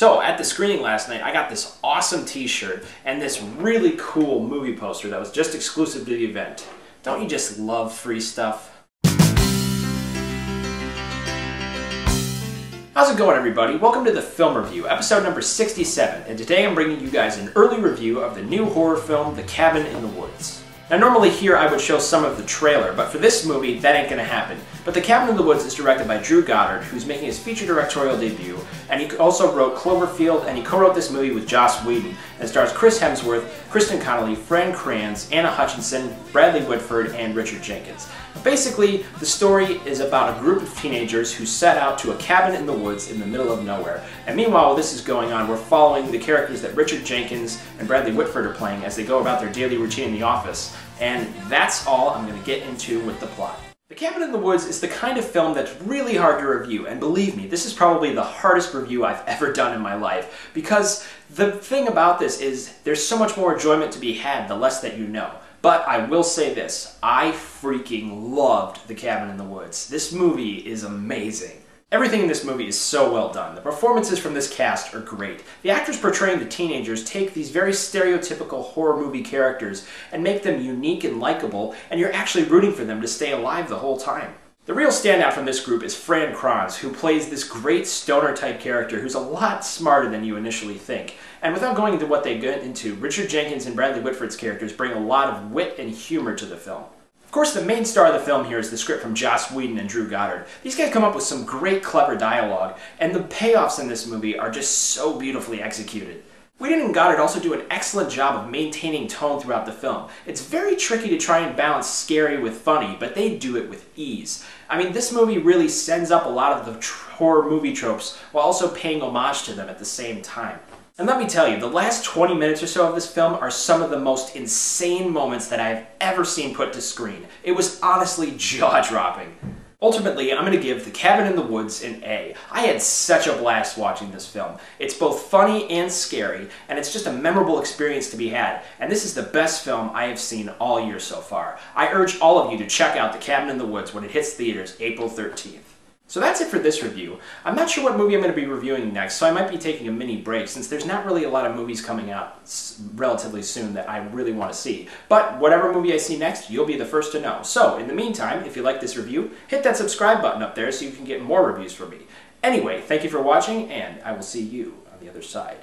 So at the screening last night, I got this awesome t-shirt and this really cool movie poster that was just exclusive to the event. Don't you just love free stuff? How's it going, everybody? Welcome to the Film Review, episode number 67, and today I'm bringing you guys an early review of the new horror film, The Cabin in the Woods. Now normally here I would show some of the trailer, but for this movie that ain't gonna happen. But The Cabin in the Woods is directed by Drew Goddard, who's making his feature directorial debut, and he also wrote Cloverfield, and he co-wrote this movie with Joss Whedon, and stars Chris Hemsworth, Kristen Connolly, Fran Kranz, Anna Hutchinson, Bradley Whitford, and Richard Jenkins. Basically, the story is about a group of teenagers who set out to a cabin in the woods in the middle of nowhere. And meanwhile, while this is going on, we're following the characters that Richard Jenkins and Bradley Whitford are playing as they go about their daily routine in the office. And that's all I'm going to get into with the plot. The Cabin in the Woods is the kind of film that's really hard to review, and believe me, this is probably the hardest review I've ever done in my life, because the thing about this is there's so much more enjoyment to be had the less that you know. But I will say this, I freaking loved The Cabin in the Woods. This movie is amazing. Everything in this movie is so well done. The performances from this cast are great. The actors portraying the teenagers take these very stereotypical horror movie characters and make them unique and likable, and you're actually rooting for them to stay alive the whole time. The real standout from this group is Fran Kranz, who plays this great stoner-type character who's a lot smarter than you initially think. And without going into what they get into, Richard Jenkins and Bradley Whitford's characters bring a lot of wit and humor to the film. Of course, the main star of the film here is the script from Joss Whedon and Drew Goddard. These guys come up with some great, clever dialogue, and the payoffs in this movie are just so beautifully executed. Whedon and Goddard also do an excellent job of maintaining tone throughout the film. It's very tricky to try and balance scary with funny, but they do it with ease. I mean, this movie really sends up a lot of the horror movie tropes while also paying homage to them at the same time. And let me tell you, the last 20 minutes or so of this film are some of the most insane moments that I've ever seen put to screen. It was honestly jaw-dropping. Ultimately, I'm going to give The Cabin in the Woods an A. I had such a blast watching this film. It's both funny and scary, and it's just a memorable experience to be had. And this is the best film I have seen all year so far. I urge all of you to check out The Cabin in the Woods when it hits theaters April 13th. So that's it for this review. I'm not sure what movie I'm going to be reviewing next, so I might be taking a mini break since there's not really a lot of movies coming out relatively soon that I really want to see. But whatever movie I see next, you'll be the first to know. So in the meantime, if you like this review, hit that subscribe button up there so you can get more reviews from me. Anyway, thank you for watching, and I will see you on the other side.